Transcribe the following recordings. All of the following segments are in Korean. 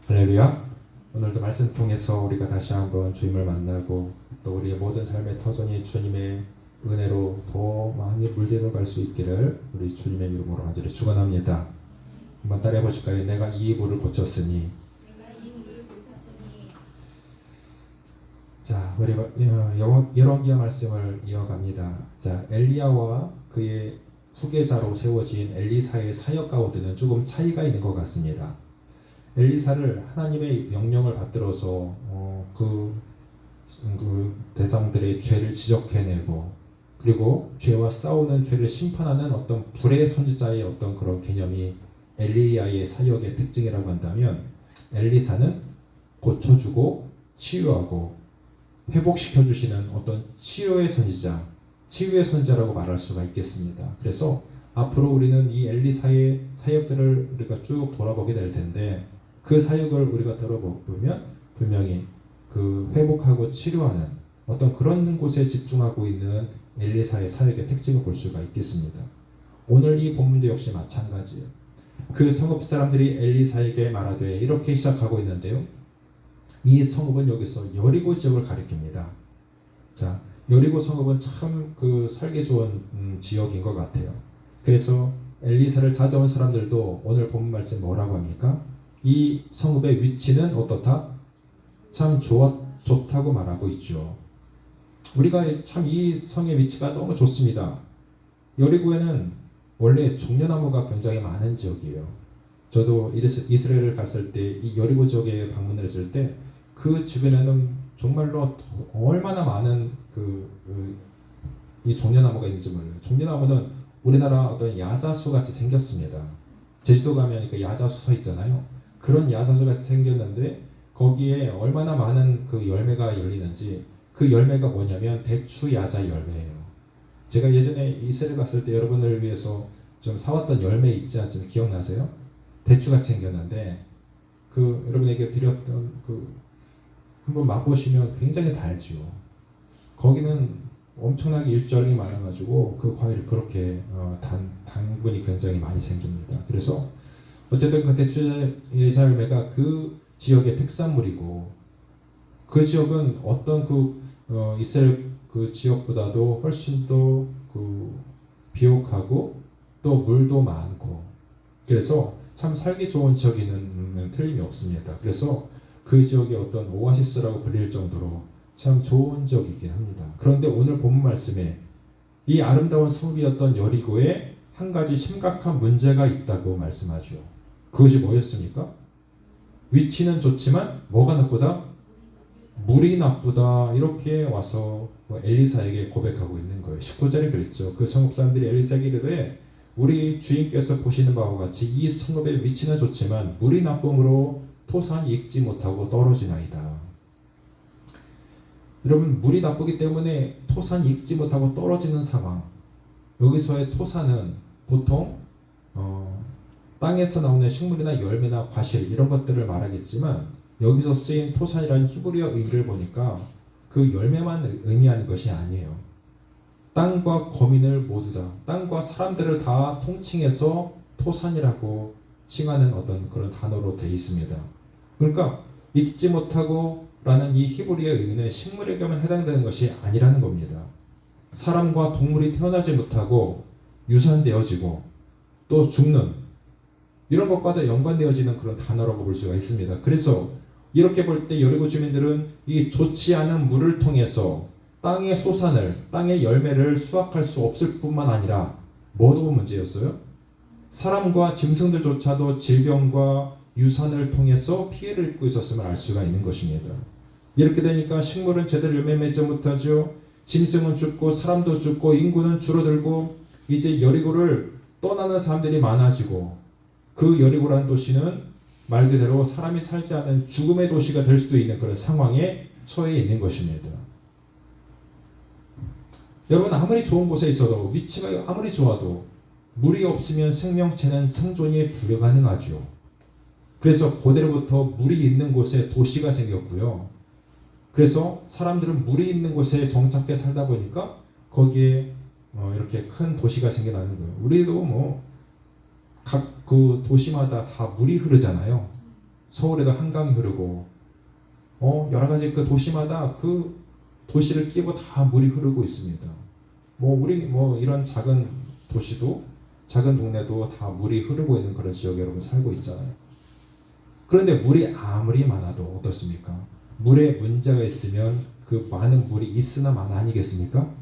할렐루야. 오늘도 말씀 통해서 우리가 다시 한번 주님을 만나고 또 우리의 모든 삶의 터전이 주님의 은혜로 더 많이 물들어 갈 수 있기를 우리 주님의 이름으로 간절히 축원합니다. 한번 따라해 보실까요? 내가 이 물을 고쳤으니. 자, 우리 열왕기하 말씀을 이어갑니다. 자, 엘리야와 그의 후계자로 세워진 엘리사의 사역 가운데는 조금 차이가 있는 것 같습니다. 엘리사를 하나님의 명령을 받들어서 그 대상들의 죄를 지적해내고 그리고 죄와 싸우는 죄를 심판하는 어떤 불의 선지자의 어떤 그런 개념이 엘리야의 사역의 특징이라고 한다면, 엘리사는 고쳐주고 치유하고 회복시켜 주시는 어떤 치유의 선지자, 치유의 선지자라고 말할 수가 있겠습니다. 그래서 앞으로 우리는 이 엘리사의 사역들을 우리가 쭉 돌아보게 될 텐데, 그 사역을 우리가 들어보면 분명히 그 회복하고 치료하는 어떤 그런 곳에 집중하고 있는 엘리사의 사역의 특징을 볼 수가 있겠습니다. 오늘 이 본문도 역시 마찬가지예요. 그 성읍 사람들이 엘리사에게 말하되 이렇게 시작하고 있는데요. 이 성읍은 여기서 여리고 지역을 가리킵니다. 자, 여리고 성읍은 참 그 살기 좋은 지역인 것 같아요. 그래서 엘리사를 찾아온 사람들도 오늘 본문 말씀 뭐라고 합니까? 이 성읍의 위치는 어떻다? 참 좋다고 말하고 있죠. 우리가 참 이 성의 위치가 너무 좋습니다. 여리고에는 원래 종려나무가 굉장히 많은 지역이에요. 저도 이스라엘을 갔을 때 이 여리고 지역에 방문을 했을 때 그 주변에는 정말로 얼마나 많은 이 종려나무가 있는지 몰라요. 종려나무는 우리나라 어떤 야자수 같이 생겼습니다. 제주도 가면 그 야자수 서 있잖아요. 그런 야자수가 생겼는데 거기에 얼마나 많은 그 열매가 열리는지, 그 열매가 뭐냐면 대추 야자 열매예요. 제가 예전에 이스라엘 갔을 때 여러분을 위해서 좀 사왔던 열매 있지 않습니까? 기억나세요? 대추가 생겼는데 여러분에게 드렸던 한번 맛보시면 굉장히 달지요. 거기는 엄청나게 일조량이 많아가지고 그 과일이 그렇게 당분이 굉장히 많이 생깁니다. 그래서 어쨌든 그 대추 야자 열매가 그 지역의 특산물이고, 그 지역은 어떤 이스라엘 그 지역보다도 훨씬 더 비옥하고 또 물도 많고, 그래서 참 살기 좋은 지역에는 틀림이 없습니다. 그래서 그 지역이 어떤 오아시스라고 불릴 정도로 참 좋은 지역이긴 합니다. 그런데 오늘 본문 말씀에 이 아름다운 성읍이었던 여리고에 한 가지 심각한 문제가 있다고 말씀하죠. 그것이 뭐였습니까? 위치는 좋지만 뭐가 나쁘다? 물이 나쁘다. 이렇게 와서 엘리사에게 고백하고 있는 거예요. 19절에 그랬죠. 그 성읍 사람들이 엘리사에게 이르되 우리 주인께서 보시는 바와 같이 이 성읍의 위치는 좋지만 물이 나쁨으로 토산이 익지 못하고 떨어지나이다. 여러분, 물이 나쁘기 때문에 토산이 익지 못하고 떨어지는 상황. 여기서의 토산은 보통 땅에서 나오는 식물이나 열매나 과실 이런 것들을 말하겠지만, 여기서 쓰인 토산이라는 히브리어 의미를 보니까 그 열매만 의미하는 것이 아니에요. 땅과 거민을 모두 다, 땅과 사람들을 다 통칭해서 토산이라고 칭하는 어떤 그런 단어로 되어 있습니다. 그러니까 익지 못하고 라는 이 히브리어 의미는 식물에게만 해당되는 것이 아니라는 겁니다. 사람과 동물이 태어나지 못하고 유산되어지고 또 죽는 이런 것과도 연관되어지는 그런 단어라고 볼 수가 있습니다. 그래서 이렇게 볼 때 여리고 주민들은 이 좋지 않은 물을 통해서 땅의 소산을, 땅의 열매를 수확할 수 없을 뿐만 아니라 뭐도 문제였어요? 사람과 짐승들조차도 질병과 유산을 통해서 피해를 입고 있었음을 알 수가 있는 것입니다. 이렇게 되니까 식물은 제대로 열매 맺지 못하죠. 짐승은 죽고 사람도 죽고 인구는 줄어들고 이제 여리고를 떠나는 사람들이 많아지고, 그 여리고라는 도시는 말 그대로 사람이 살지 않는 죽음의 도시가 될 수도 있는 그런 상황에 처해 있는 것입니다. 여러분, 아무리 좋은 곳에 있어도, 위치가 아무리 좋아도 물이 없으면 생명체는 생존이 불가능하죠. 그래서 고대로부터 물이 있는 곳에 도시가 생겼고요. 그래서 사람들은 물이 있는 곳에 정착해 살다 보니까 거기에 이렇게 큰 도시가 생겨나는 거예요. 우리도 각 그 도시마다 다 물이 흐르잖아요. 서울에도 한강이 흐르고 여러 가지 그 도시마다 그 도시를 끼고 다 물이 흐르고 있습니다. 우리 이런 작은 도시도 작은 동네도 다 물이 흐르고 있는 그런 지역에 여러분 살고 있잖아요. 그런데 물이 아무리 많아도 어떻습니까? 물에 문제가 있으면 그 많은 물이 있으나 마나 아니겠습니까?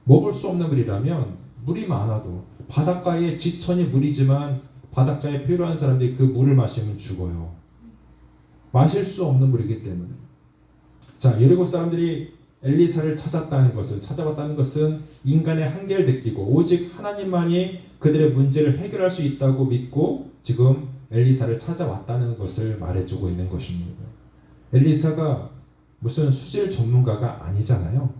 먹을 수 없는 물이라면 물이 많아도 바닷가에 지천이 물이지만 바닷가에 필요한 사람들이 그 물을 마시면 죽어요. 마실 수 없는 물이기 때문에. 자, 여리고 사람들이 엘리사를 찾아왔다는 것은 인간의 한계를 느끼고 오직 하나님만이 그들의 문제를 해결할 수 있다고 믿고 지금 엘리사를 찾아왔다는 것을 말해주고 있는 것입니다. 엘리사가 무슨 수질 전문가가 아니잖아요.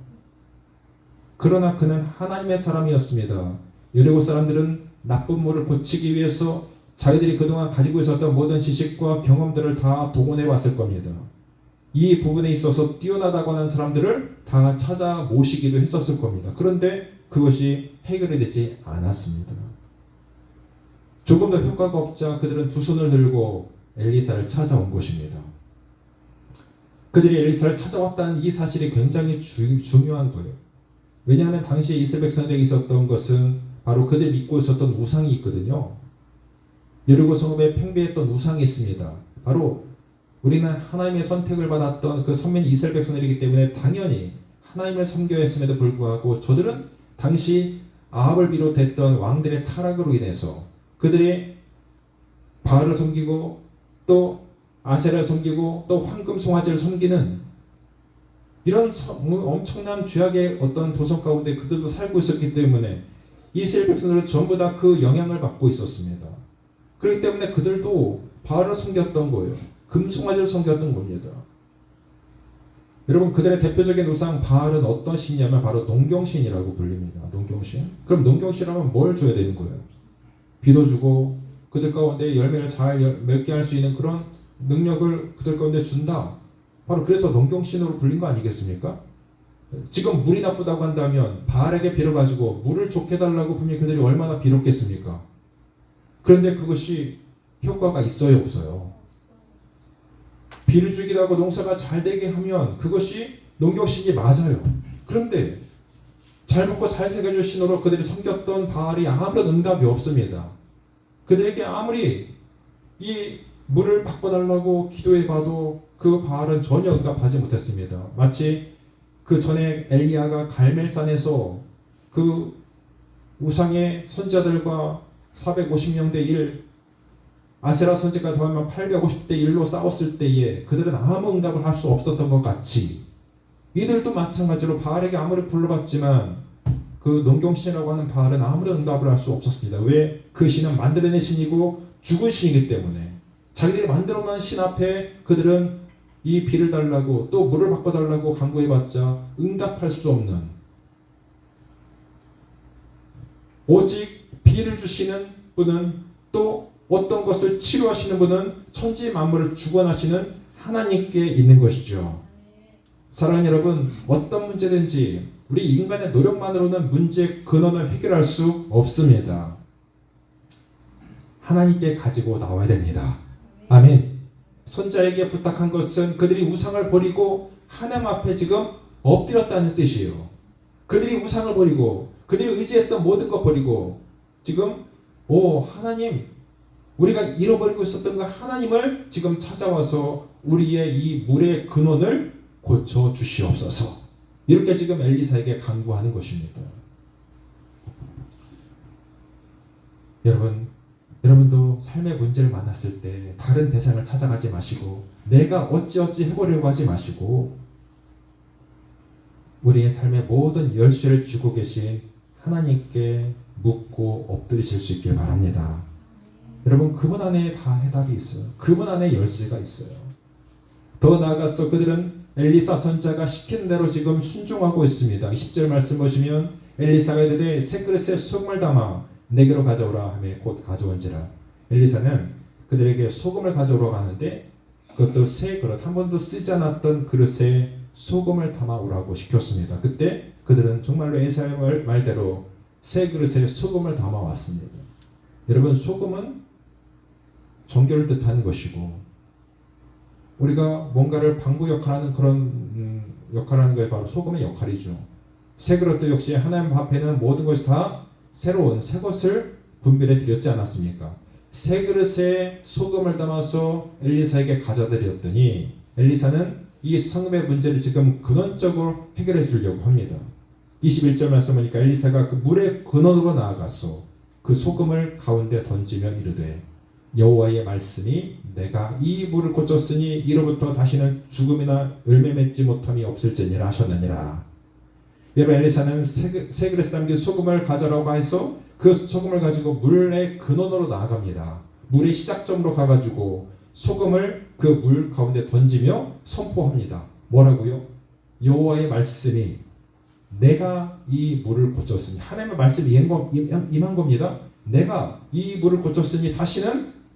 그러나 그는 하나님의 사람이었습니다. 여리고 사람들은 나쁜 물을 고치기 위해서 자기들이 그동안 가지고 있었던 모든 지식과 경험들을 다 동원해 왔을 겁니다. 이 부분에 있어서 뛰어나다고 하는 사람들을 다 찾아 모시기도 했었을 겁니다. 그런데 그것이 해결이 되지 않았습니다. 조금 더 효과가 없자 그들은 두 손을 들고 엘리사를 찾아온 것입니다. 그들이 엘리사를 찾아왔다는 이 사실이 굉장히 중요한 거예요. 왜냐하면 당시에 이스라엘 백성들에게 있었던 것은 바로 그들이 믿고 있었던 우상이 있거든요. 여리고 성읍에 팽배했던 우상이 있습니다. 바로 우리는 하나님의 선택을 받았던 그 선민 이스라엘 백성들이기 때문에 당연히 하나님을 섬겨야 했음에도 불구하고 저들은 당시 아합을 비롯했던 왕들의 타락으로 인해서 그들이 바알을 섬기고 또 아세라를 섬기고 또 황금 송아지를 섬기는 이런 엄청난 죄악의 어떤 도성 가운데 그들도 살고 있었기 때문에 이스라엘 백성들은 전부 다 그 영향을 받고 있었습니다. 그렇기 때문에 그들도 바알을 섬겼던 거예요. 금송아지를 섬겼던 겁니다. 여러분, 그들의 대표적인 우상 바알은 어떤 신이냐면 바로 농경신이라고 불립니다. 농경신. 그럼 농경신이라면 뭘 줘야 되는 거예요? 비도 주고 그들 가운데 열매를 잘 맺게 할 수 있는 그런 능력을 그들 가운데 준다. 바로 그래서 농경신으로 불린 거 아니겠습니까? 지금 물이 나쁘다고 한다면 바알에게 빌어가지고 물을 좋게 달라고 분명히 그들이 얼마나 빌었겠습니까? 그런데 그것이 효과가 있어요, 없어요? 비를 주기도 하고 농사가 잘 되게 하면 그것이 농경신이 맞아요. 그런데 잘 먹고 잘 새겨줄 신으로 그들이 섬겼던 바알이 아무런 응답이 없습니다. 그들에게 아무리 이 물을 바꿔달라고 기도해봐도 그 바알은 전혀 응답하지 못했습니다. 마치 그 전에 엘리야가 갈멜산에서 그 우상의 선지자들과 450명 대 1, 아세라 선지가 더하면 850대 1로 싸웠을 때에 그들은 아무 응답을 할 수 없었던 것 같이 이들도 마찬가지로 바알에게 아무리 불러봤지만 그 농경신이라고 하는 바알은 아무런 응답을 할 수 없었습니다. 왜? 그 신은 만들어낸 신이고 죽은 신이기 때문에 자기들이 만들어놓은 신 앞에 그들은 이 비를 달라고 또 물을 바꿔달라고 간구해봤자 응답할 수 없는, 오직 비를 주시는 분은 또 어떤 것을 치료하시는 분은 천지 만물을 주관하시는 하나님께 있는 것이죠. 사랑하는 여러분, 어떤 문제든지 우리 인간의 노력만으로는 문제 근원을 해결할 수 없습니다. 하나님께 가지고 나와야 됩니다. 아멘. 선자에게 부탁한 것은 그들이 우상을 버리고 하나님 앞에 지금 엎드렸다는 뜻이에요. 그들이 우상을 버리고 그들이 의지했던 모든 것 버리고 지금 하나님, 우리가 잃어버리고 있었던 그 하나님을 지금 찾아와서 우리의 이 물의 근원을 고쳐 주시옵소서. 이렇게 지금 엘리사에게 간구하는 것입니다. 여러분도 삶의 문제를 만났을 때 다른 대상을 찾아가지 마시고 내가 어찌어찌 해보려고 하지 마시고 우리의 삶의 모든 열쇠를 쥐고 계신 하나님께 묻고 엎드리실 수 있길 바랍니다. 여러분, 그분 안에 다 해답이 있어요. 그분 안에 열쇠가 있어요. 더 나아가서 그들은 엘리사 선지자가 시키는 대로 지금 순종하고 있습니다. 10절 말씀 보시면 엘리사가 이르되 새 그릇에 소금을 담아 내게로 가져오라 하며 곧 가져온지라. 엘리사는 그들에게 소금을 가져오라고 하는데 그것도 새 그릇, 한 번도 쓰지 않았던 그릇에 소금을 담아오라고 시켰습니다. 그때 그들은 정말로 에사의 말대로 새 그릇에 소금을 담아왔습니다. 여러분, 소금은 정결을 뜻하는 것이고 우리가 뭔가를 방부 역할하는 그런 역할하는 거에 바로 소금의 역할이죠. 새 그릇도 역시 하나님 앞에는 모든 것이 다 새로운 새 것을 분별해 드렸지 않았습니까? 새 그릇에 소금을 담아서 엘리사에게 가져드렸더니 엘리사는 이 성금의 문제를 지금 근원적으로 해결해 주려고 합니다. 21절 말씀 보니까 엘리사가 그 물의 근원으로 나아가서 그 소금을 가운데 던지며 이르되 여호와의 말씀이 내가 이 물을 고쳤으니 이로부터 다시는 죽음이나 열매 맺지 못함이 없을지니라 하셨느니라. 여러분, 엘리사는 새 그릇에 담긴 소금을 가져라고 해서 그 소금을 가지고 물의 근원으로 나아갑니다. 물의 시작점으로 가가지고 소금을 그 물 가운데 던지며 선포합니다. 뭐라고요? 여호와의 말씀이 내가 이 물을 고쳤으니, 하나님의 말씀이 임한 겁니다. 내가 이 물을 고쳤으니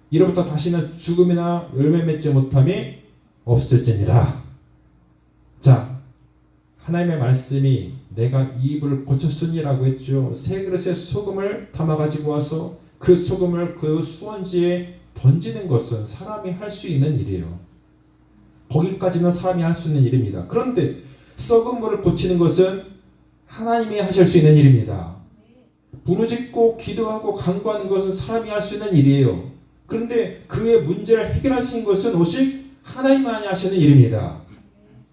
이로부터 다시는 죽음이나 열매 맺지 못함이 없을지니라. 자, 하나님의 말씀이 내가 이 물을 고쳤으니라고 했죠. 새 그릇에 소금을 담아 가지고 와서 그 소금을 그 수원지에 던지는 것은 사람이 할 수 있는 일이에요. 거기까지는 사람이 할 수 있는 일입니다. 그런데 썩은 물을 고치는 것은 하나님이 하실 수 있는 일입니다. 부르짖고 기도하고 간구하는 것은 사람이 할 수 있는 일이에요. 그런데 그의 문제를 해결하신 것은 오직 하나님만이 하시는 일입니다.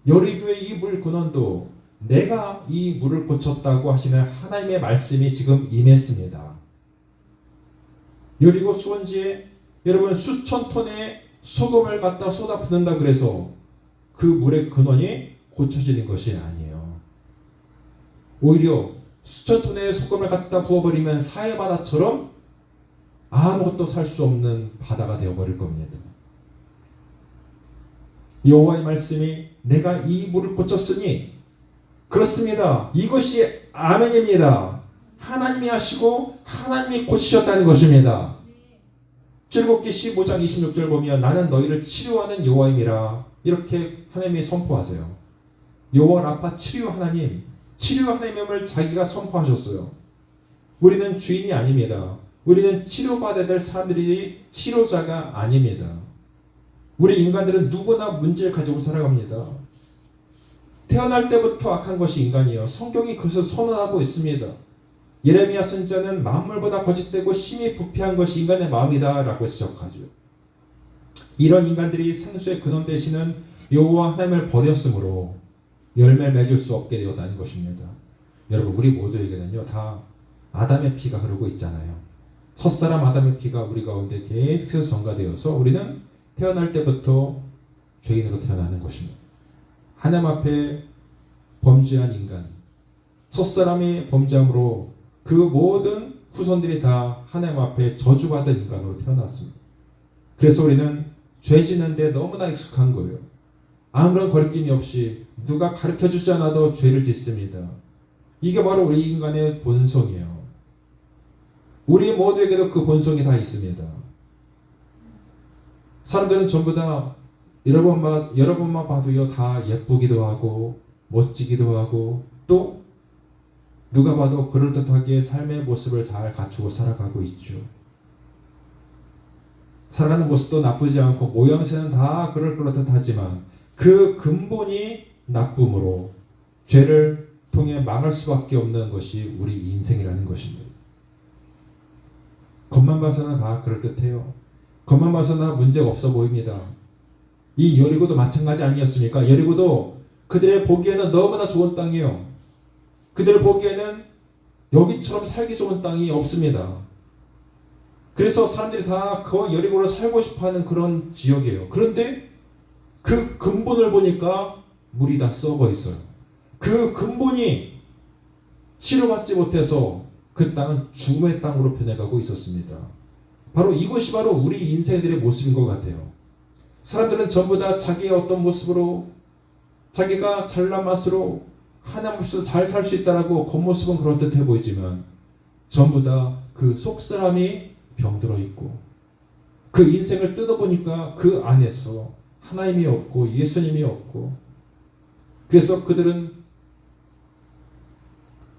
여리고의 이 물 근원도 내가 이 물을 고쳤다고 하시는 하나님의 말씀이 지금 임했습니다. 여리고 수원지에 여러분 수천 톤의 소금을 갖다 쏟아 붓는다 그래서 그 물의 근원이 고쳐지는 것이 아니에요. 오히려 수천 톤의 소금을 갖다 부어버리면 사해바다처럼 아무것도 살 수 없는 바다가 되어버릴 겁니다. 여호와의 말씀이 내가 이 물을 고쳤으니, 그렇습니다. 이것이 아멘입니다. 하나님이 하시고 하나님이 고치셨다는 것입니다. 출애굽기 15장 26절 보면 나는 너희를 치료하는 여호와임이라 이렇게 하나님이 선포하세요. 여호와 라파 치료 하나님, 치료 하나님을 자기가 선포하셨어요. 우리는 주인이 아닙니다. 우리는 치료받아야 될 사람들이 치료자가 아닙니다. 우리 인간들은 누구나 문제를 가지고 살아갑니다. 태어날 때부터 악한 것이 인간이에요. 성경이 그것을 선언하고 있습니다. 예레미야 선지자는 만물보다 거짓되고 심히 부패한 것이 인간의 마음이다 라고 지적하죠. 이런 인간들이 생수의 근원 되시는 여호와 하나님을 버렸으므로 열매를 맺을 수 없게 되었다는 것입니다. 여러분, 우리 모두에게는요 다 아담의 피가 흐르고 있잖아요. 첫사람 아담의 피가 우리 가운데 계속해서 전가되어서 우리는 태어날 때부터 죄인으로 태어나는 것입니다. 하나님 앞에 범죄한 인간, 첫사람이 범죄함으로 그 모든 후손들이 다 하나님 앞에 저주받은 인간으로 태어났습니다. 그래서 우리는 죄 짓는데 너무나 익숙한 거예요. 아무런 거리낌이 없이 누가 가르쳐주지 않아도 죄를 짓습니다. 이게 바로 우리 인간의 본성이에요. 우리 모두에게도 그 본성이 다 있습니다. 사람들은 전부 다 여러분만 봐도요 다 예쁘기도 하고 멋지기도 하고 또 누가 봐도 그럴듯하게 삶의 모습을 잘 갖추고 살아가고 있죠. 살아가는 모습도 나쁘지 않고 모양새는 다 그럴듯하지만 그 근본이 나쁨으로 죄를 통해 망할 수밖에 없는 것이 우리 인생이라는 것입니다. 겉만 봐서는 다 그럴듯해요. 겉만 봐서는 다 문제가 없어 보입니다. 이 여리고도 마찬가지 아니었습니까? 여리고도 그들의 보기에는 너무나 좋은 땅이에요. 그들을 보기에는 여기처럼 살기 좋은 땅이 없습니다. 그래서 사람들이 다 그 여리고로 살고 싶어하는 그런 지역이에요. 그런데 그 근본을 보니까 물이 다 썩어 있어요. 그 근본이 치료받지 못해서 그 땅은 죽음의 땅으로 변해가고 있었습니다. 이것이 바로 우리 인생들의 모습인 것 같아요. 사람들은 전부 다 자기의 어떤 모습으로 자기가 잘난 맛으로 하나님 앞에서 잘 살 수 있다라고 겉모습은 그럴듯해 보이지만 전부 다 그 속사람이 병들어 있고 그 인생을 뜯어보니까 그 안에서 하나님이 없고 예수님이 없고 그래서 그들은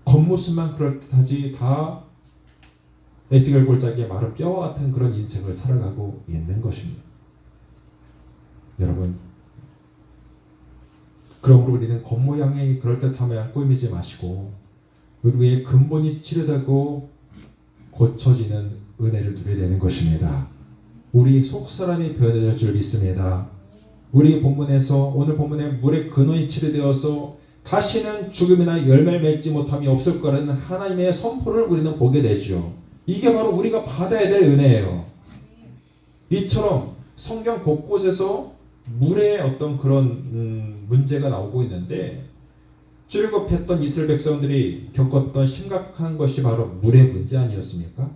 겉모습만 그럴듯하지 다 에스겔 골짜기의 마른 뼈와 같은 그런 인생을 살아가고 있는 것입니다. 여러분, 그러므로 우리는 겉모양의 그럴듯함에 꾸미지 마시고 우리의 근본이 치료되고 고쳐지는 은혜를 누려야 되는 것입니다. 우리 속사람이 변해질 줄 믿습니다. 우리 본문에서 오늘 본문에 물의 근원이 치료되어서 다시는 죽음이나 열매를 맺지 못함이 없을 거라는 하나님의 선포를 우리는 보게 되죠. 이게 바로 우리가 받아야 될 은혜예요. 이처럼 성경 곳곳에서 물의 어떤 그런 문제가 나오고 있는데 출애굽했던 이스라엘 백성들이 겪었던 심각한 것이 바로 물의 문제 아니었습니까?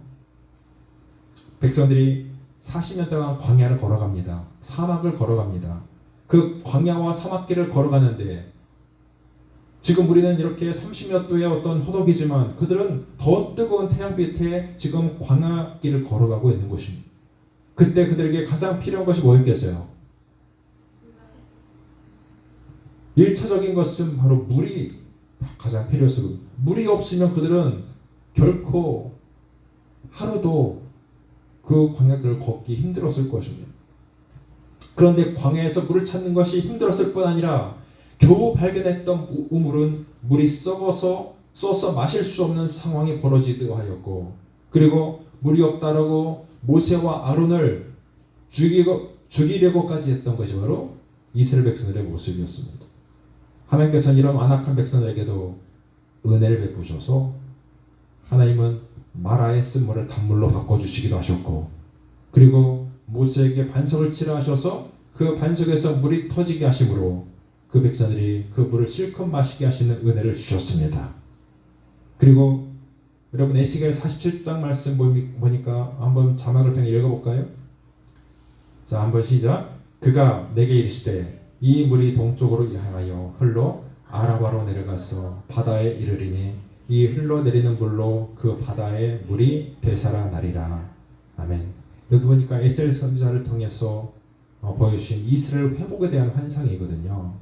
백성들이 40년 동안 광야를 걸어갑니다. 사막을 걸어갑니다. 그 광야와 사막길을 걸어가는데 지금 우리는 이렇게 30몇 도의 어떤 허덕이지만 그들은 더 뜨거운 태양빛에 지금 광야길을 걸어가고 있는 것입니다. 그때 그들에게 가장 필요한 것이 뭐였겠어요? 1차적인 것은 바로 물이 가장 필요했어요. 물이 없으면 그들은 결코 하루도 그 광야길을 걷기 힘들었을 것입니다. 그런데 광야에서 물을 찾는 것이 힘들었을 뿐 아니라 겨우 발견했던 우물은 물이 썩어서 마실 수 없는 상황이 벌어지기도 하였고, 그리고 물이 없다라고 모세와 아론을 죽이려고까지 했던 것이 바로 이스라엘 백성들의 모습이었습니다. 하나님께서는 이런 완악한 백성들에게도 은혜를 베푸셔서 하나님은 마라의 쓴물을 단물로 바꿔주시기도 하셨고, 그리고 모세에게 반석을 치라 하셔서 그 반석에서 물이 터지게 하심으로 그 백성들이 그 물을 실컷 마시게 하시는 은혜를 주셨습니다. 그리고 여러분 에스겔 47장 말씀 보니까 한번 자막을 통해 읽어볼까요? 자, 한번 시작. 그가 내게 이르시되 이 물이 동쪽으로 향하여 흘러 아라바로 내려가서 바다에 이르리니 이 흘러내리는 물로 그 바다의 물이 되살아나리라. 아멘. 여기 보니까 에스겔 선지자를 통해서 보여주신 이스라엘 회복에 대한 환상이거든요.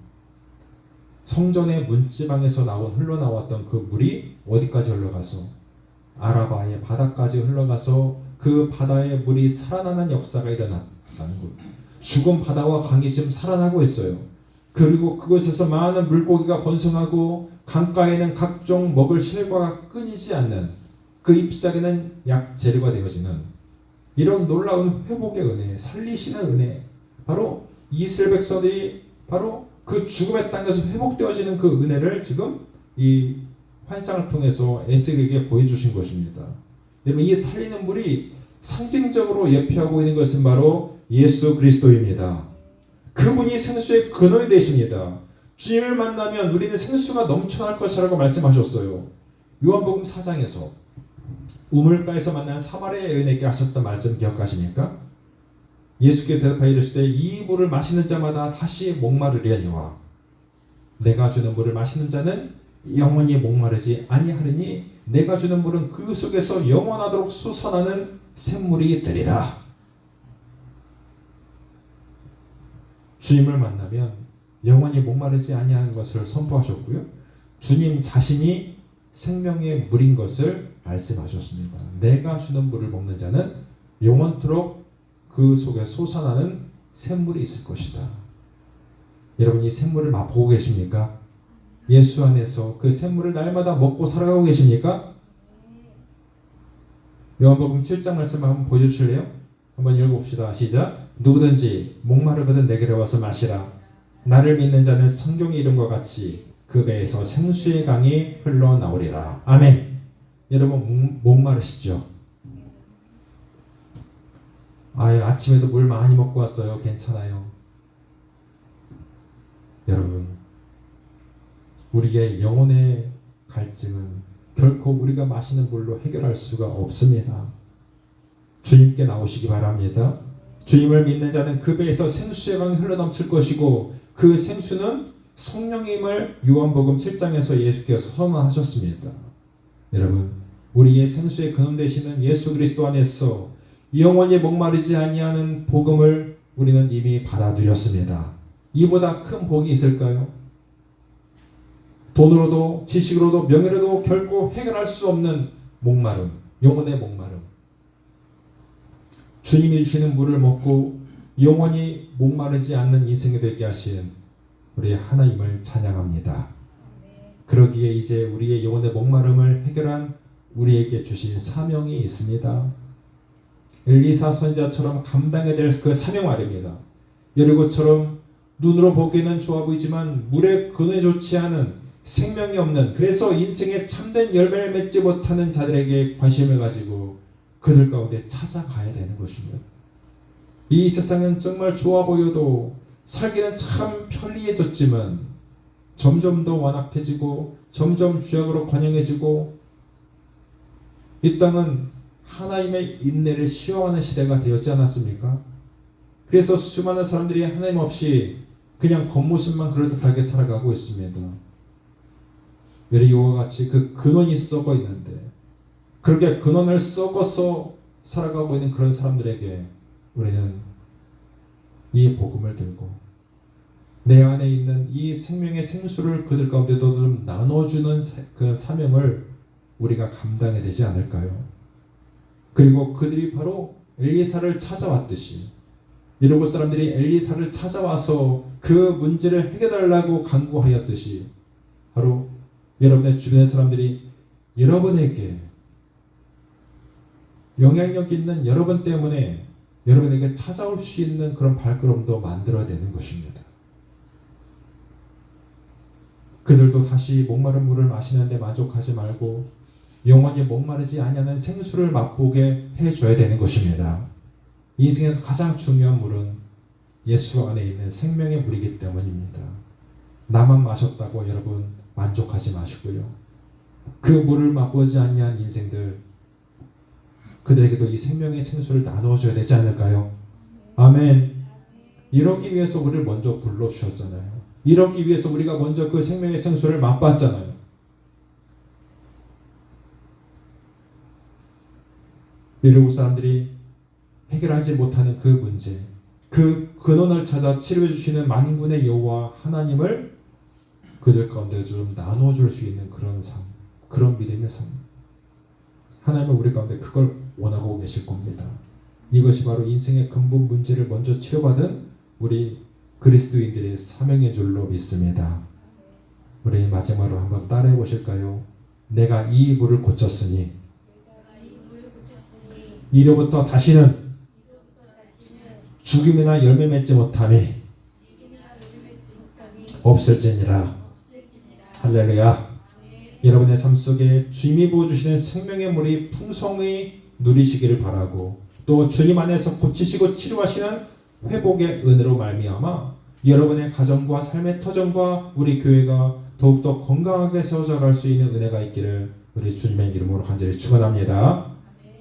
성전의 문지방에서 흘러나왔던 그 물이 어디까지 흘러가서 아라바의 바다까지 흘러가서 그 바다의 물이 살아나는 역사가 일어났다는 것. 죽은 바다와 강이 지금 살아나고 있어요. 그리고 그곳에서 많은 물고기가 번성하고 강가에는 각종 먹을 실과가 끊이지 않는 그 잎사귀는 약 재료가 되어지는 이런 놀라운 회복의 은혜, 살리시는 은혜, 바로 이스라엘 백성들이 바로 그 죽음의 땅에서 회복되어지는 그 은혜를 지금 이 환상을 통해서 에스겔에게 보여주신 것입니다. 여러분, 이 살리는 물이 상징적으로 예표하고 있는 것은 바로 예수 그리스도입니다. 그분이 생수의 근원이 되십니다. 주님을 만나면 우리는 생수가 넘쳐날 것이라고 말씀하셨어요. 요한복음 4장에서 우물가에서 만난 사마리아 여인에게 하셨던 말씀 기억하십니까? 예수께 대답하여 이르시되 이 물을 마시는 자마다 다시 목마르려니와 내가 주는 물을 마시는 자는 영원히 목마르지 아니하리니 내가 주는 물은 그 속에서 영원하도록 솟아나는 샘물이 되리라. 주님을 만나면 영원히 목마르지 아니하는 것을 선포하셨고요. 주님 자신이 생명의 물인 것을 말씀하셨습니다. 내가 주는 물을 먹는 자는 영원토록 그 속에 솟아나는 샘물이 있을 것이다. 여러분, 이 샘물을 맛보고 계십니까? 예수 안에서 그 샘물을 날마다 먹고 살아가고 계십니까? 요한복음 7장 말씀 한번 보여주실래요? 한번 읽어봅시다. 시작. 누구든지 목마르거든 내게로 와서 마시라. 나를 믿는 자는 성경의 이름과 같이 그 배에서 생수의 강이 흘러나오리라. 아멘. 여러분, 목마르시죠? 아침에도 물 많이 먹고 왔어요. 괜찮아요. 여러분, 우리의 영혼의 갈증은 결코 우리가 마시는 물로 해결할 수가 없습니다. 주님께 나오시기 바랍니다. 주님을 믿는 자는 그 배에서 생수의 강이 흘러넘칠 것이고 그 생수는 성령임을 요한복음 7장에서 예수께서 선언하셨습니다. 여러분, 우리의 생수의 근원 되시는 예수 그리스도 안에서 영원히 목마르지 아니하는 복음을 우리는 이미 받아들였습니다. 이보다 큰 복이 있을까요? 돈으로도 지식으로도 명예로도 결코 해결할 수 없는 목마름, 영혼의 목마름. 주님이 주시는 물을 먹고 영원히 목마르지 않는 인생이 되게 하신 우리 하나님을 찬양합니다. 그러기에 이제 우리의 영혼의 목마름을 해결한 우리에게 주신 사명이 있습니다. 엘리사 선지자처럼 감당해야 될 그 사명 말입니다. 여리고처럼 눈으로 보기에는 좋아 보이지만 물에 근원이 좋지 않은 생명이 없는, 그래서 인생에 참된 열매를 맺지 못하는 자들에게 관심을 가지고 그들 가운데 찾아가야 되는 것입니다. 이 세상은 정말 좋아 보여도 살기는 참 편리해졌지만 점점 더 완악해지고 점점 죄악으로 관영해지고 이 땅은 하나님의 인내를 시험하는 시대가 되었지 않았습니까? 그래서 수많은 사람들이 하나님 없이 그냥 겉모습만 그럴듯하게 살아가고 있습니다. 이와 같이 그 근원이 썩어 있는데 그렇게 근원을 썩어서 살아가고 있는 그런 사람들에게 우리는 이 복음을 들고 내 안에 있는 이 생명의 생수를 그들 가운데도 좀 나눠주는 그 사명을 우리가 감당해야 되지 않을까요? 그리고 그들이 바로 엘리사를 찾아왔듯이 이러고 사람들이 엘리사를 찾아와서 그 문제를 해결하려고 간구하였듯이 바로 여러분의 주변의 사람들이 여러분에게 영향력 있는 여러분 때문에 여러분에게 찾아올 수 있는 그런 발걸음도 만들어야 되는 것입니다. 그들도 다시 목마른 물을 마시는데 만족하지 말고 영원히 목마르지 아니하는 생수를 맛보게 해줘야 되는 것입니다. 인생에서 가장 중요한 물은 예수 안에 있는 생명의 물이기 때문입니다. 나만 마셨다고 여러분 만족하지 마시고요. 그 물을 맛보지 아니한 인생들, 그들에게도 이 생명의 생수를 나누어줘야 되지 않을까요? 아멘. 이러기 위해서 우리를 먼저 불러주셨잖아요. 이러기 위해서 우리가 먼저 그 생명의 생수를 맛봤잖아요. 이러고 사람들이 해결하지 못하는 그 문제, 그 근원을 찾아 치료해 주시는 만군의 여호와 하나님을 그들 가운데 좀 나눠줄 수 있는 그런 삶, 그런 믿음의 삶. 하나님은 우리 가운데 그걸 원하고 계실 겁니다. 이것이 바로 인생의 근본 문제를 먼저 치료받은 우리 그리스도인들의 사명인 줄로 믿습니다. 우리 마지막으로 한번 따라해 보실까요? 내가 이 물을 고쳤으니 이로부터 다시는 죽음이나 열매 맺지 못함이 없을지니라. 할렐루야. 여러분의 삶 속에 주님이 부어주시는 생명의 물이 풍성히 누리시기를 바라고, 또 주님 안에서 고치시고 치료하시는 회복의 은혜로 말미암아 여러분의 가정과 삶의 터전과 우리 교회가 더욱더 건강하게 세워져 갈 수 있는 은혜가 있기를 우리 주님의 이름으로 간절히 축원합니다.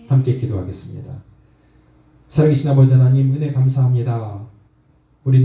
함께 기도하겠습니다. 살아계신 아버지 하나님, 은혜 감사합니다. 우리는